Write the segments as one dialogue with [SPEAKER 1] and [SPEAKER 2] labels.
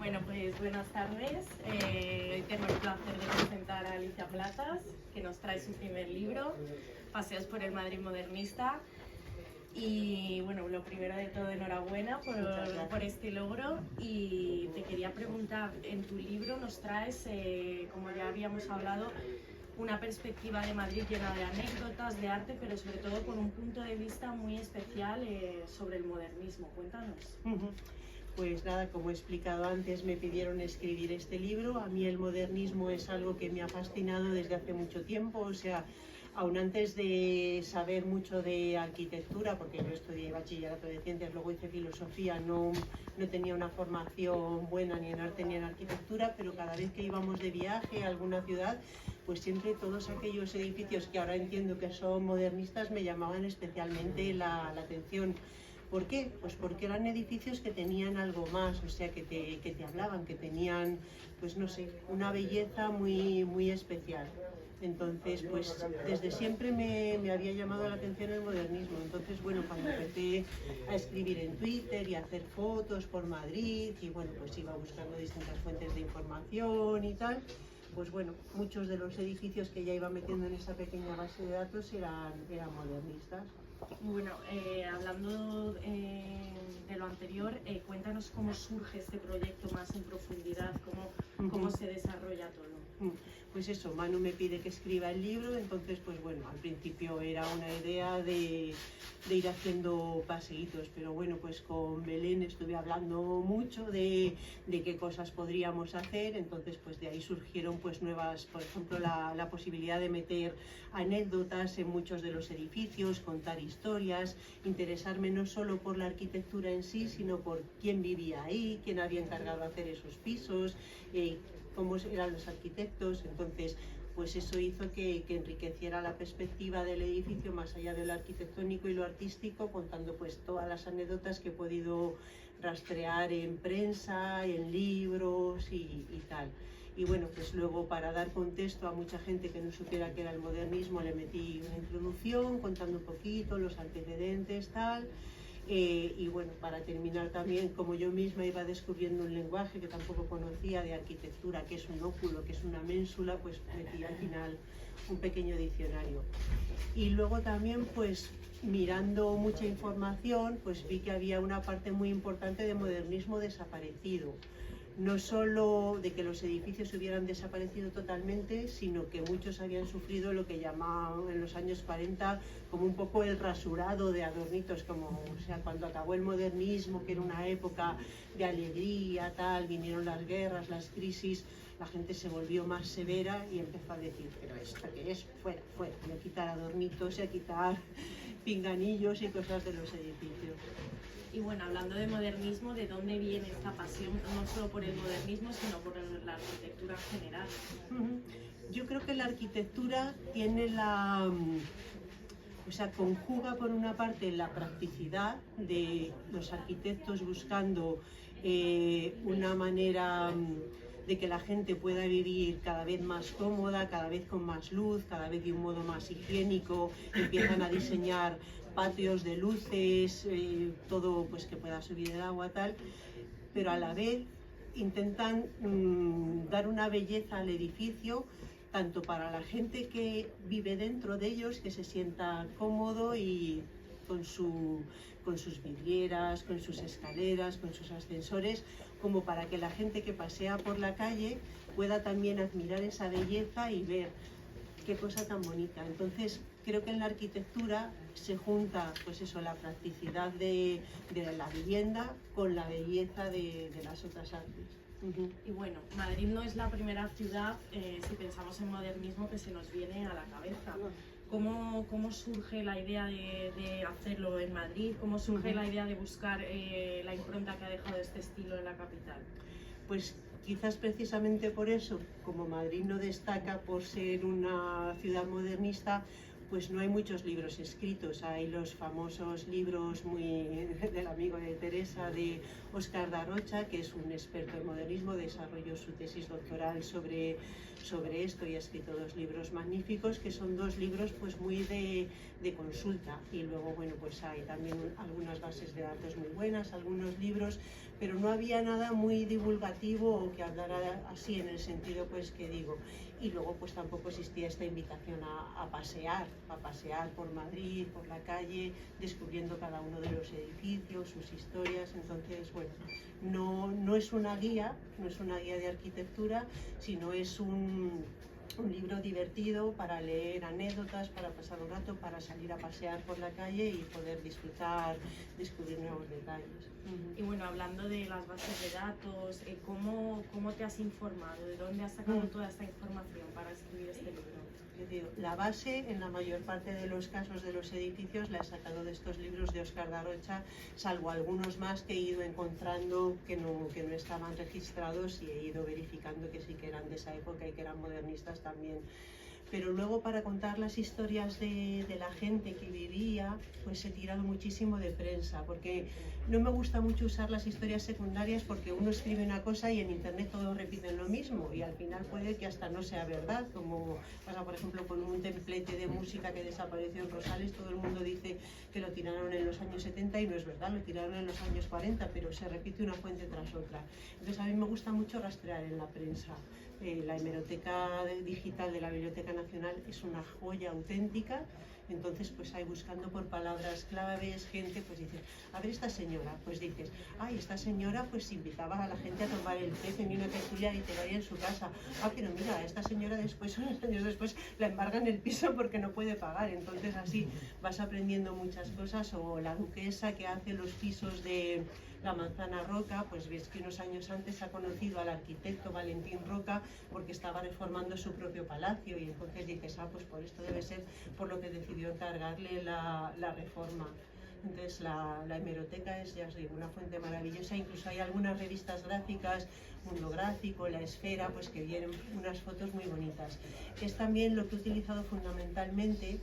[SPEAKER 1] Bueno, pues buenas tardes. Hoy tengo el placer de presentar a Alicia Platas, que nos trae su primer libro, Paseos por el Madrid modernista. Y bueno, lo primero de todo, enhorabuena por este logro. Y te quería preguntar, en tu libro nos traes, como ya habíamos hablado, una perspectiva de Madrid llena de anécdotas, de arte, pero sobre todo con un punto de vista muy especial sobre el modernismo. Cuéntanos.
[SPEAKER 2] Pues nada, como he explicado antes, me pidieron escribir este libro. A mí el modernismo es algo que me ha fascinado desde hace mucho tiempo, o sea, aún antes de saber mucho de arquitectura, porque yo estudié bachillerato de ciencias, luego hice filosofía, no tenía una formación buena ni en arte ni en arquitectura, pero cada vez que íbamos de viaje a alguna ciudad, pues siempre todos aquellos edificios que ahora entiendo que son modernistas me llamaban especialmente la atención. ¿Por qué? Pues porque eran edificios que tenían algo más, o sea, que te hablaban, que tenían, pues no sé, una belleza muy especial. Entonces, pues desde siempre me había llamado la atención el modernismo. Entonces, bueno, cuando empecé a escribir en Twitter y a hacer fotos por Madrid, y bueno, pues iba buscando distintas fuentes de información y tal, pues bueno, muchos de los edificios que ya iba metiendo en esa pequeña base de datos eran modernistas.
[SPEAKER 1] Bueno, hablando de lo anterior, cuéntanos cómo surge este proyecto más en profundidad, cómo se desarrolla todo.
[SPEAKER 2] Pues eso, Manu me pide que escriba el libro, entonces pues bueno, al principio era una idea de ir haciendo paseitos, pero bueno, pues con Belén estuve hablando mucho de qué cosas podríamos hacer, entonces pues de ahí surgieron pues nuevas, por ejemplo la posibilidad de meter anécdotas en muchos de los edificios, contar historias, interesarme no solo por la arquitectura en sí, sino por quién vivía ahí, quién había encargado de hacer esos pisos, cómo eran los arquitectos. Entonces pues eso hizo que enriqueciera la perspectiva del edificio más allá de lo arquitectónico y lo artístico, contando pues todas las anécdotas que he podido rastrear en prensa, en libros y tal. Y bueno, pues luego para dar contexto a mucha gente que no supiera qué era el modernismo, le metí una introducción contando un poquito los antecedentes, tal. Y bueno, para terminar también, como yo misma iba descubriendo un lenguaje que tampoco conocía de arquitectura, que es un óculo, que es una ménsula, pues metí al final un pequeño diccionario. Y luego también, pues mirando mucha información, pues vi que había una parte muy importante de modernismo desaparecido. No solo de que los edificios hubieran desaparecido totalmente, sino que muchos habían sufrido lo que llamaban en los años 40 como un poco el rasurado de adornitos, como, o sea, cuando acabó el modernismo, que era una época de alegría, tal, vinieron las guerras, las crisis, la gente se volvió más severa y empezó a decir, pero esto que es, fuera, fuera, y a quitar adornitos y a quitar pinganillos y cosas de los edificios.
[SPEAKER 1] Y bueno, hablando de modernismo, ¿de dónde viene esta pasión, no solo por el modernismo, sino por la arquitectura en general?
[SPEAKER 2] Yo creo que la arquitectura tiene o sea, conjuga por una parte la practicidad de los arquitectos buscando una manera de que la gente pueda vivir cada vez más cómoda, cada vez con más luz, cada vez de un modo más higiénico, empiezan a diseñar patios de luces, todo pues que pueda subir el agua, tal, pero a la vez intentan dar una belleza al edificio, tanto para la gente que vive dentro de ellos, que se sienta cómodo y con sus vidrieras, con sus escaleras, con sus ascensores, como para que la gente que pasea por la calle pueda también admirar esa belleza y ver qué cosa tan bonita. Entonces creo que en la arquitectura se junta pues eso, la practicidad de la vivienda con la belleza de las otras artes.
[SPEAKER 1] Y bueno, Madrid no es la primera ciudad, si pensamos en modernismo, que se nos viene a la cabeza. ¿Cómo surge la idea de hacerlo en Madrid? ¿Cómo surge la idea de buscar la impronta que ha dejado este estilo en la capital?
[SPEAKER 2] Pues quizás precisamente por eso, como Madrid no destaca por ser una ciudad modernista, pues no hay muchos libros escritos. Hay los famosos libros del amigo de Teresa, de Óscar da Rocha, que es un experto en modernismo, desarrolló su tesis doctoral sobre esto y ha escrito 2 libros magníficos, que son 2 libros pues muy de consulta. Y luego, bueno, pues hay también algunas bases de datos muy buenas, algunos libros, pero no había nada muy divulgativo o que hablara así en el sentido pues que digo. Y luego pues tampoco existía esta invitación a pasear por Madrid, por la calle, descubriendo cada uno de los edificios, sus historias. Entonces, bueno, no es una guía, no es una guía de arquitectura, sino es un libro divertido para leer anécdotas, para pasar un rato, para salir a pasear por la calle y poder disfrutar, descubrir nuevos detalles.
[SPEAKER 1] Y bueno, hablando de las bases de datos, ¿cómo te has informado? ¿De dónde has sacado toda esta información para escribir este libro?
[SPEAKER 2] Yo digo, la base, en la mayor parte de los casos de los edificios, la he sacado de estos libros de Óscar da Rocha, salvo algunos más que he ido encontrando que no estaban registrados y he ido verificando que sí que eran de esa época y que eran modernistas también. Pero luego para contar las historias de la gente que vivía, pues he tirado muchísimo de prensa, porque no me gusta mucho usar las historias secundarias porque uno escribe una cosa y en internet todos repiten lo mismo y al final puede que hasta no sea verdad, como pasa por ejemplo con un templete de música que desapareció en Rosales, todo el mundo dice que lo tiraron en los años 70 y no es verdad, lo tiraron en los años 40, pero se repite una fuente tras otra. Entonces a mí me gusta mucho rastrear en la prensa. La hemeroteca digital de la Biblioteca Nacional es una joya auténtica, entonces pues ahí buscando por palabras claves, gente pues dice, a ver esta señora, pues dices, ay, esta señora pues invitaba a la gente a tomar el té en una tertulia literaria en su casa, pero mira, esta señora después, unos años después, la embargan el piso porque no puede pagar, entonces así vas aprendiendo muchas cosas, o la duquesa que hace los pisos de la Manzana Roca, pues ves que unos años antes ha conocido al arquitecto Valentín Roca porque estaba reformando su propio palacio y entonces dices, pues por esto debe ser por lo que decidió encargarle la reforma. Entonces la hemeroteca es, ya os digo, una fuente maravillosa, incluso hay algunas revistas gráficas, Mundo Gráfico, La Esfera, pues que vienen unas fotos muy bonitas. Es también lo que he utilizado fundamentalmente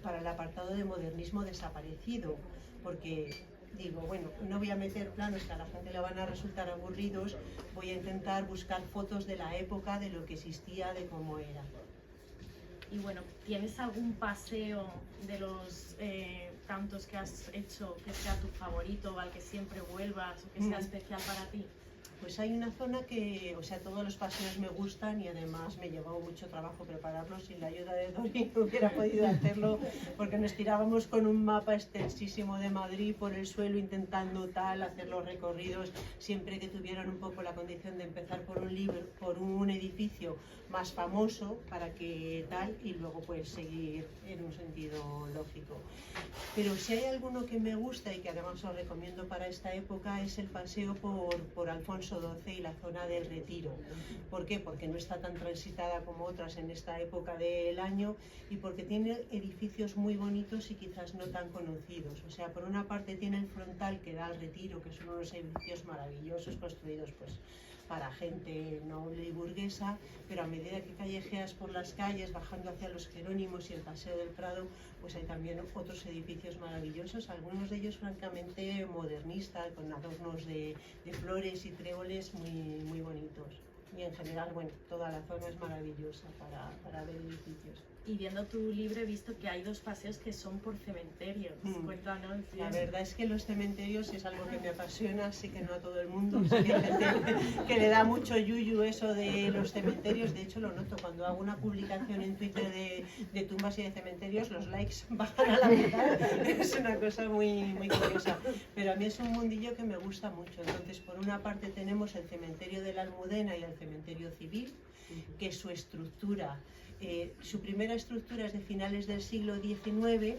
[SPEAKER 2] para el apartado de modernismo desaparecido, porque digo, bueno, no voy a meter planos que a la gente le van a resultar aburridos, voy a intentar buscar fotos de la época, de lo que existía, de cómo era.
[SPEAKER 1] Y bueno, ¿tienes algún paseo de los tantos que has hecho que sea tu favorito, al que siempre vuelvas o que sea especial para ti?
[SPEAKER 2] Pues hay una zona que, o sea, todos los paseos me gustan y además me llevó mucho trabajo prepararlos. Sin la ayuda de Dori no hubiera podido hacerlo porque nos tirábamos con un mapa extensísimo de Madrid por el suelo intentando hacer los recorridos siempre que tuvieran un poco la condición de empezar por un edificio más famoso para que y luego pues seguir en un sentido lógico. Pero si hay alguno que me gusta y que además os recomiendo para esta época es el paseo por Alfonso XII y la zona del Retiro. ¿Por qué? Porque no está tan transitada como otras en esta época del año y porque tiene edificios muy bonitos y quizás no tan conocidos. O sea, por una parte tiene el frontal que da al Retiro, que son unos edificios maravillosos construidos pues para gente noble y burguesa, pero a medida que callejeas por las calles, bajando hacia los Jerónimos y el Paseo del Prado, pues hay también otros edificios maravillosos, algunos de ellos francamente modernistas, con adornos de flores y tréboles muy bonitos. Y en general, bueno, toda la zona es maravillosa para ver edificios.
[SPEAKER 1] Y viendo tu libro he visto que hay dos paseos que son por cementerios. Cuéntanos.
[SPEAKER 2] La verdad es que los cementerios es algo que me apasiona, sé que no a todo el mundo, sé que hay gente que le da mucho yuyu eso de los cementerios, de hecho lo noto cuando hago una publicación en Twitter de tumbas y de cementerios, los likes bajan a la mitad, es una cosa muy curiosa, pero a mí es un mundillo que me gusta mucho. Entonces por una parte tenemos el cementerio de la Almudena y el cementerio civil, que su estructura, su primera estructura es de finales del siglo XIX,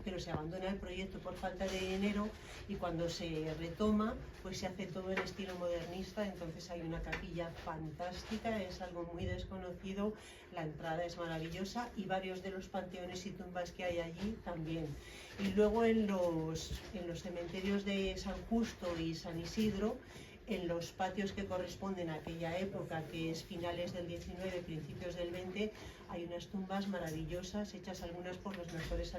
[SPEAKER 2] pero se abandona el proyecto por falta de dinero y cuando se retoma pues se hace todo en estilo modernista. Entonces hay una capilla fantástica, es algo muy desconocido, la entrada es maravillosa y varios de los panteones y tumbas que hay allí también. Y luego en los cementerios de San Justo y San Isidro, en los patios que corresponden a aquella época, que es finales del 19, principios del 20, hay unas tumbas maravillosas, hechas algunas por los mejores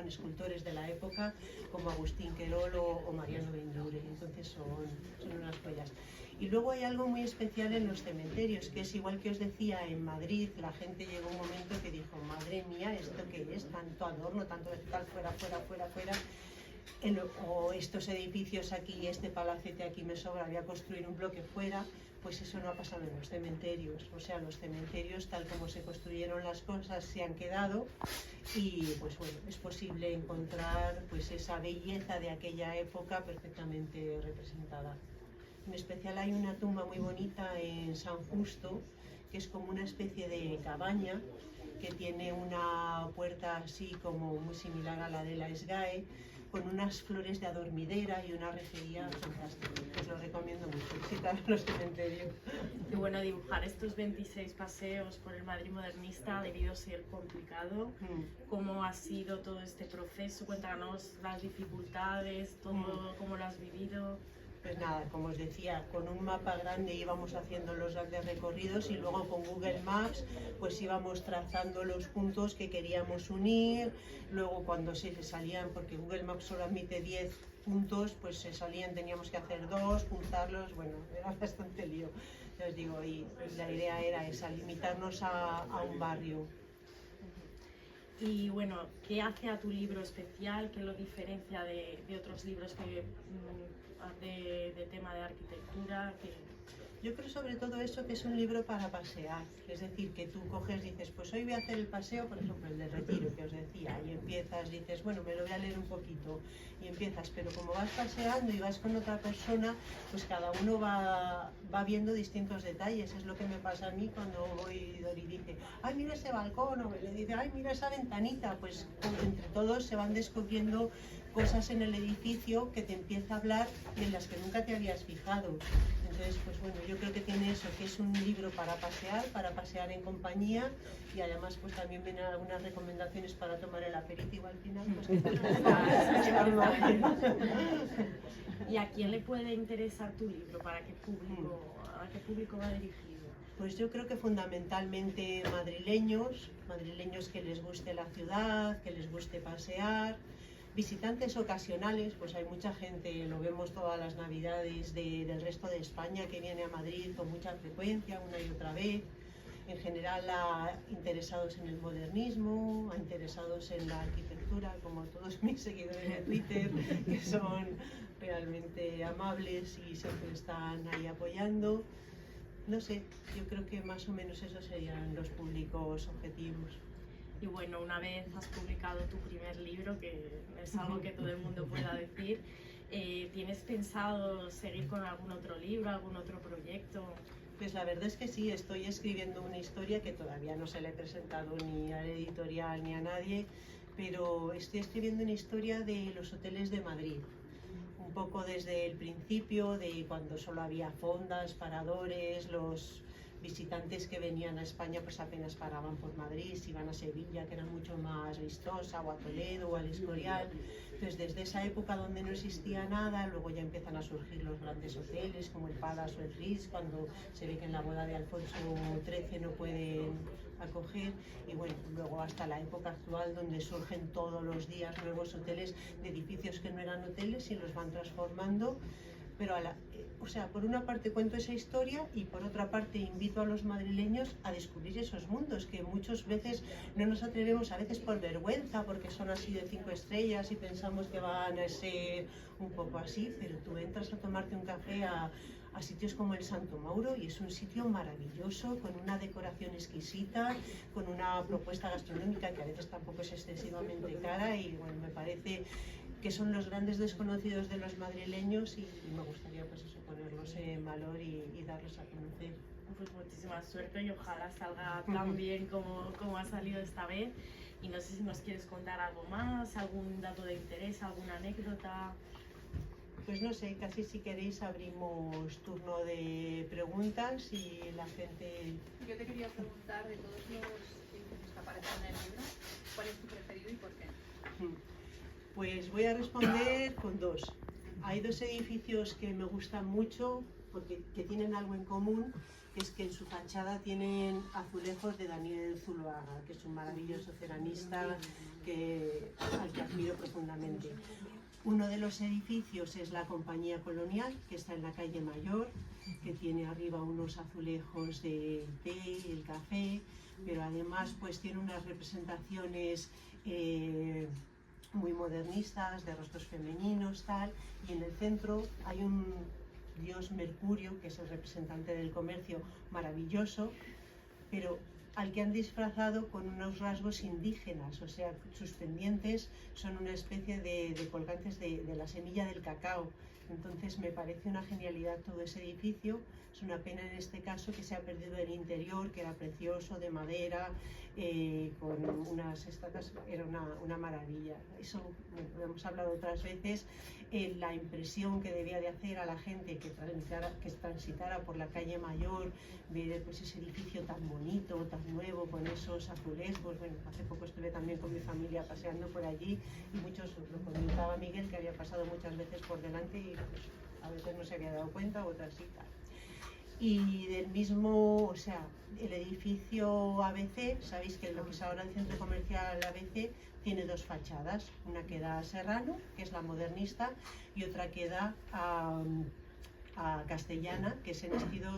[SPEAKER 2] escultores de la época, como Agustín Querol o Mariano Benlliure. Entonces son unas joyas. Y luego hay algo muy especial en los cementerios, que es igual que os decía, en Madrid la gente llegó un momento que dijo, madre mía, ¿esto qué es? Tanto adorno, tanto vegetal, fuera. o estos edificios aquí, este palacete aquí me sobra, voy a construir un bloque fuera, pues eso no ha pasado en los cementerios. O sea, los cementerios, tal como se construyeron las cosas, se han quedado y pues bueno, es posible encontrar pues esa belleza de aquella época perfectamente representada. En especial hay una tumba muy bonita en San Justo, que es como una especie de cabaña, que tiene una puerta así como muy similar a la de la SGAE, con unas flores de adormidera y una rejería fantástica. Os lo recomiendo mucho, visitar los cementerios.
[SPEAKER 1] Y bueno, dibujar estos 26 paseos por el Madrid modernista ha debido ser complicado. ¿Cómo ha sido todo este proceso? Cuéntanos las dificultades, todo, cómo lo has vivido.
[SPEAKER 2] Pues nada, como os decía, con un mapa grande íbamos haciendo los grandes recorridos y luego con Google Maps pues íbamos trazando los puntos que queríamos unir. Luego cuando se salían, porque Google Maps solo admite 10 puntos, pues se salían, teníamos que hacer 2, juntarlos, bueno, era bastante lío. Ya os digo, y la idea era esa, limitarnos a un barrio.
[SPEAKER 1] Y bueno, ¿qué hace a tu libro especial? ¿Qué lo diferencia de otros libros que, de tema de arquitectura?
[SPEAKER 2] Yo creo sobre todo eso, que es un libro para pasear, es decir, que tú coges, dices, pues hoy voy a hacer el paseo, por ejemplo, el del Retiro que os decía, y empiezas, dices, bueno, me lo voy a leer un poquito, y empiezas, pero como vas paseando y vas con otra persona, pues cada uno va viendo distintos detalles. Es lo que me pasa a mí cuando voy y dice, ay, mira ese balcón, o le dice, ay, mira esa ventanita, pues entre todos se van descubriendo cosas en el edificio que te empieza a hablar y en las que nunca te habías fijado. Entonces, pues bueno, yo creo que tiene eso, que es un libro para pasear en compañía, y además pues también vienen algunas recomendaciones para tomar el aperitivo al final. Pues,
[SPEAKER 1] ¿Y a quién le puede interesar tu libro? ¿A qué público va dirigido?
[SPEAKER 2] Pues yo creo que fundamentalmente madrileños que les guste la ciudad, que les guste pasear. Visitantes ocasionales, pues hay mucha gente, lo vemos todas las navidades del resto de España, que viene a Madrid con mucha frecuencia, una y otra vez. En general interesados en el modernismo, interesados en la arquitectura, como todos mis seguidores de Twitter, que son realmente amables y siempre están ahí apoyando. No sé, yo creo que más o menos esos serían los públicos objetivos.
[SPEAKER 1] Y bueno, una vez has publicado tu primer libro, que es algo que todo el mundo pueda decir, ¿tienes pensado seguir con algún otro libro, algún otro proyecto?
[SPEAKER 2] Pues la verdad es que sí, estoy escribiendo una historia que todavía no se la he presentado ni a la editorial ni a nadie, pero estoy escribiendo una historia de los hoteles de Madrid. Un poco desde el principio, de cuando solo había fondas, paradores, los visitantes que venían a España pues apenas paraban por Madrid, se iban a Sevilla, que era mucho más vistosa, o a Toledo, o al Escorial. Entonces, desde esa época donde no existía nada, luego ya empiezan a surgir los grandes hoteles, como el Palace o el Ritz, cuando se ve que en la boda de Alfonso XIII no pueden acoger, y bueno, luego hasta la época actual, donde surgen todos los días nuevos hoteles de edificios que no eran hoteles y los van transformando. Pero o sea, por una parte cuento esa historia y por otra parte invito a los madrileños a descubrir esos mundos que muchas veces no nos atrevemos, a veces por vergüenza, porque son así de 5 estrellas y pensamos que van a ser un poco así, pero tú entras a tomarte un café a sitios como el Santo Mauro y es un sitio maravilloso, con una decoración exquisita, con una propuesta gastronómica que a veces tampoco es excesivamente cara, y bueno, me parece que son los grandes desconocidos de los madrileños y me gustaría pues eso, ponerlos en valor y darlos a conocer.
[SPEAKER 1] Pues muchísima suerte y ojalá salga tan bien como ha salido esta vez. Y no sé si nos quieres contar algo más, algún dato de interés, alguna anécdota.
[SPEAKER 2] Pues no sé, casi si queréis abrimos turno de preguntas y la gente...
[SPEAKER 3] Yo te quería preguntar, de todos los edificios que aparecen en el libro, ¿cuál es tu preferido y por qué?
[SPEAKER 2] Pues voy a responder con dos. Hay dos edificios que me gustan mucho, porque que tienen algo en común, que es que en su fachada tienen azulejos de Daniel Zuluaga, que es un maravilloso ceramista al que admiro profundamente. Uno de los edificios es la Compañía Colonial, que está en la calle Mayor, que tiene arriba unos azulejos del té y el café, pero además pues tiene unas representaciones muy modernistas, de rostros femeninos, tal, y en el centro hay un dios Mercurio, que es el representante del comercio, maravilloso, pero al que han disfrazado con unos rasgos indígenas, o sea, sus pendientes son una especie de colgantes de la semilla del cacao. Entonces me parece una genialidad todo ese edificio. Es una pena en este caso que se ha perdido el interior, que era precioso, de madera, con unas estacas, era una maravilla. Eso, bueno, lo hemos hablado otras veces, la impresión que debía de hacer a la gente que transitara por la calle Mayor, ver pues, ese edificio tan bonito, tan nuevo, con esos azulejos. Bueno, hace poco estuve también con mi familia paseando por allí y muchos, lo comentaba Miguel, que había pasado muchas veces por delante y pues, a veces no se había dado cuenta, otras sí. Y del mismo, o sea, el edificio ABC, sabéis que lo que es ahora el centro comercial ABC tiene dos fachadas, una que da a Serrano, que es la modernista, y otra que da a Castellana, que es en estilo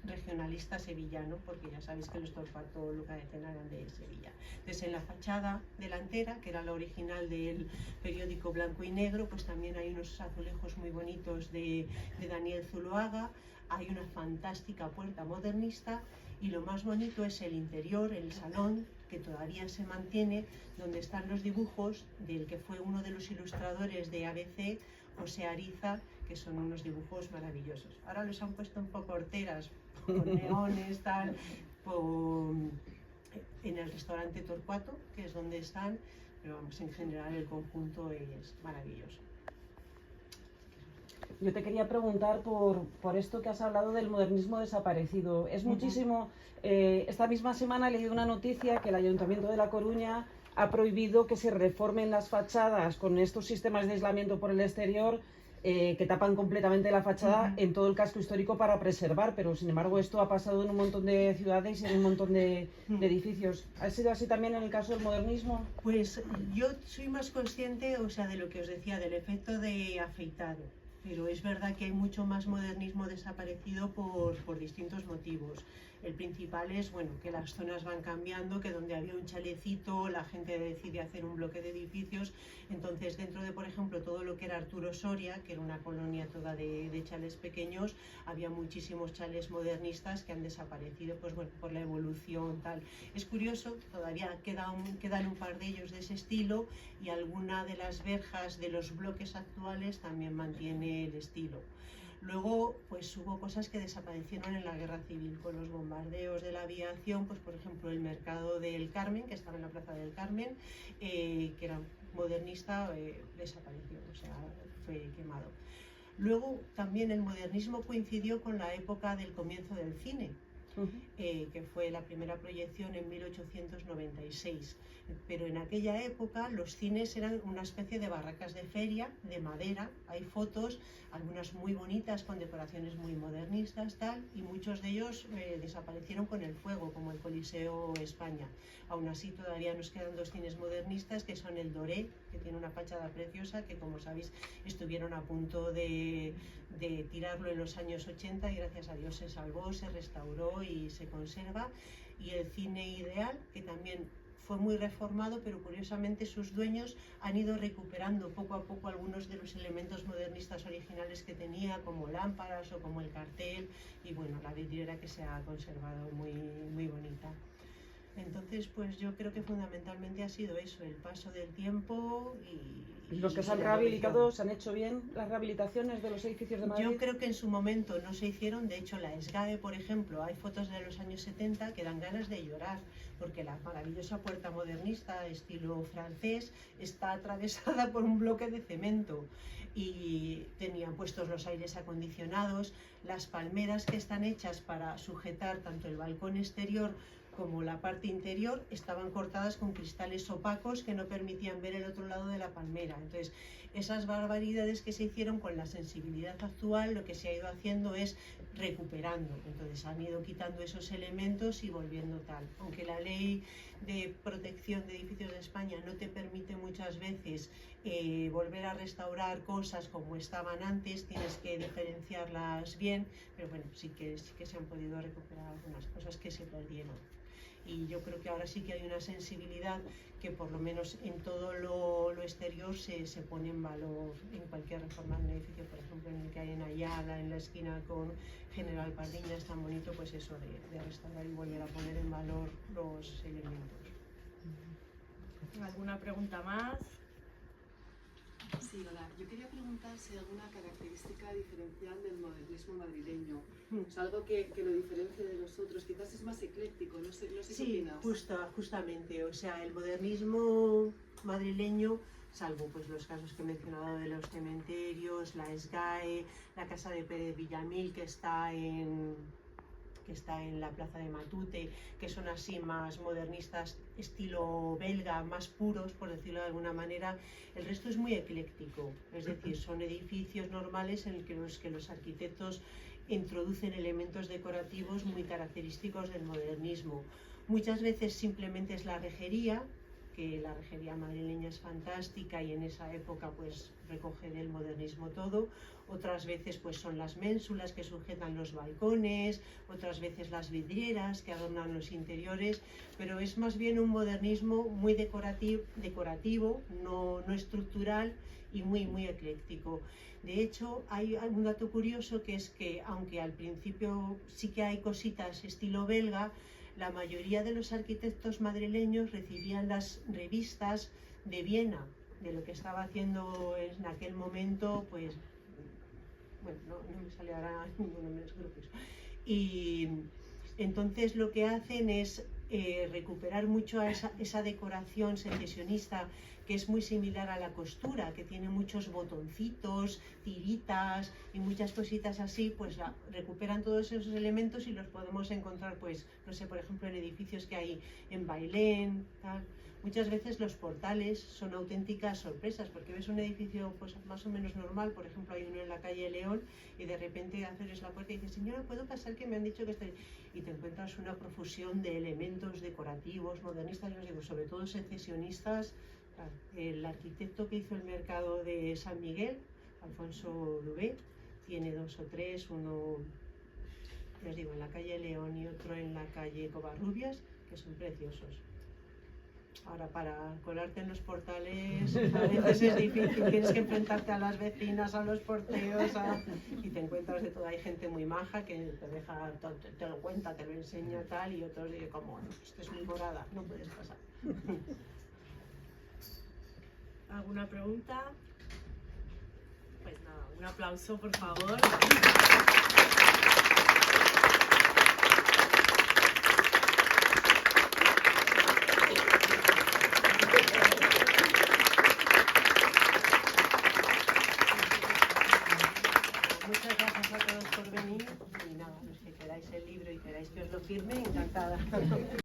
[SPEAKER 2] regionalista sevillano, porque ya sabéis que los Torcuato Luca de Tena eran de Sevilla. Entonces en la fachada delantera, que era la original del periódico Blanco y Negro, pues también hay unos azulejos muy bonitos de Daniel Zuloaga, hay una fantástica puerta modernista y lo más bonito es el interior, el salón, que todavía se mantiene, donde están los dibujos del que fue uno de los ilustradores de ABC, José Ariza, que son unos dibujos maravillosos. Ahora los han puesto un poco horteras, con neones, tal, en el restaurante Torcuato, que es donde están, pero vamos, en general el conjunto es maravilloso.
[SPEAKER 4] Yo te quería preguntar por esto que has hablado del modernismo desaparecido. Es muchísimo. Esta misma semana he leído una noticia que el Ayuntamiento de La Coruña ha prohibido que se reformen las fachadas con estos sistemas de aislamiento por el exterior que tapan completamente la fachada en todo el casco histórico para preservar, pero sin embargo esto ha pasado en un montón de ciudades y en un montón de edificios. ¿Ha sido así también en el caso del modernismo?
[SPEAKER 2] Pues yo soy más consciente, o sea, de lo que os decía, del efecto de afeitado. Pero es verdad que hay mucho más modernismo desaparecido por distintos motivos. El principal es, bueno, que las zonas van cambiando, que donde había un chalecito la gente decide hacer un bloque de edificios. Entonces, dentro de, por ejemplo, todo lo que era Arturo Soria, que era una colonia toda de chales pequeños, había muchísimos chales modernistas que han desaparecido, pues bueno, por la evolución, tal. Es curioso, todavía quedan un par de ellos de ese estilo y alguna de las verjas de los bloques actuales también mantiene el estilo. Luego, pues hubo cosas que desaparecieron en la Guerra Civil con los bombardeos de la aviación, pues por ejemplo el mercado del Carmen, que estaba en la Plaza del Carmen, que era modernista, desapareció, o sea, fue quemado. Luego también el modernismo coincidió con la época del comienzo del cine, que fue la primera proyección en 1896. Pero en aquella época los cines eran una especie de barracas de feria, de madera. Hay fotos, algunas muy bonitas, con decoraciones muy modernistas, tal, y muchos de ellos desaparecieron con el fuego, como el Coliseo España. Aún así todavía nos quedan dos cines modernistas, que son el Doré, que tiene una fachada preciosa, que como sabéis estuvieron a punto de tirarlo en los años 80 y gracias a Dios se salvó, se restauró y se conserva. Y el Cine Ideal, que también fue muy reformado, pero curiosamente sus dueños han ido recuperando poco a poco algunos de los elementos modernistas originales que tenía, como lámparas o como el cartel, y bueno, la vidriera que se ha conservado muy, muy bonita. Entonces, pues yo creo que fundamentalmente ha sido eso, el paso del tiempo y
[SPEAKER 4] los que se han rehabilitado, ¿se han hecho bien las rehabilitaciones de los edificios de Madrid?
[SPEAKER 2] Yo creo que en su momento no se hicieron. De hecho, la SGAE, por ejemplo, hay fotos de los años 70 que dan ganas de llorar, porque la maravillosa puerta modernista, estilo francés, está atravesada por un bloque de cemento y tenían puestos los aires acondicionados, las palmeras que están hechas para sujetar tanto el balcón exterior como la parte interior estaban cortadas con cristales opacos que no permitían ver el otro lado de la palmera. Entonces, esas barbaridades que se hicieron con la sensibilidad actual, lo que se ha ido haciendo es recuperando. Entonces, han ido quitando esos elementos y volviendo tal. Aunque la ley de protección de edificios de España no te permite muchas veces volver a restaurar cosas como estaban antes, tienes que diferenciarlas bien, pero bueno, sí que se han podido recuperar algunas cosas que se perdieron. y yo creo que ahora sí que hay una sensibilidad que por lo menos en todo lo exterior se pone en valor en cualquier reforma de un edificio, por ejemplo en el que hay en Ayala, en la esquina con General Pardiña, es tan bonito pues eso de restaurar y volver a poner en valor los elementos.
[SPEAKER 1] ¿Alguna pregunta más?
[SPEAKER 5] Sí, hola. Yo quería preguntar si hay alguna característica diferencial del modernismo madrileño. O sea, algo que lo diferencie de los otros. Quizás es más ecléctico, no sé qué
[SPEAKER 2] Sí,
[SPEAKER 5] opinas.
[SPEAKER 2] justamente. O sea, el modernismo madrileño, salvo pues los casos que he mencionado de los cementerios, la SGAE, la casa de Pérez Villamil que está en la plaza de Matute, que son así más modernistas, estilo belga, más puros, por decirlo de alguna manera. El resto es muy ecléctico, es decir, son edificios normales en los que los arquitectos introducen elementos decorativos muy característicos del modernismo. Muchas veces simplemente es la rejería, que la rejería madrileña es fantástica y en esa época pues recoge del modernismo todo. Otras veces pues son las ménsulas que sujetan los balcones, otras veces las vidrieras que adornan los interiores, pero es más bien un modernismo muy decorativo, no estructural y muy ecléctico. De hecho, hay un dato curioso que es que, aunque al principio sí que hay cositas estilo belga, la mayoría de los arquitectos madrileños recibían las revistas de Viena, de lo que estaba haciendo en aquel momento, pues, bueno, no me sale ahora ninguno de los grupos. Y entonces lo que hacen es recuperar mucho a esa decoración secesionista que es muy similar a la costura, que tiene muchos botoncitos, tiritas y muchas cositas así, pues recuperan todos esos elementos y los podemos encontrar, pues, no sé, por ejemplo, en edificios que hay en Bailén, tal. Muchas veces los portales son auténticas sorpresas, porque ves un edificio pues más o menos normal, por ejemplo hay uno en la calle León y de repente abres la puerta y dices, señora, ¿puedo pasar que me han dicho que estoy...? Y te encuentras una profusión de elementos decorativos, modernistas, yo digo, sobre todo secesionistas. El arquitecto que hizo el mercado de San Miguel, Alfonso Lubé, tiene 2 o 3, uno, ya os digo, en la calle León y otro en la calle Covarrubias, que son preciosos. Ahora, para colarte en los portales a veces es difícil, tienes que enfrentarte a las vecinas, a los porteros, y te encuentras de todo. Hay gente muy maja que te deja, te lo cuenta, te lo enseña tal, y otros dicen, como, no, esto es muy morada, no puedes pasar.
[SPEAKER 1] ¿Alguna pregunta? Pues nada, un aplauso, por favor.
[SPEAKER 2] Muchas gracias a todos por venir y nada, los que queráis el libro y queráis que os lo firme, encantada.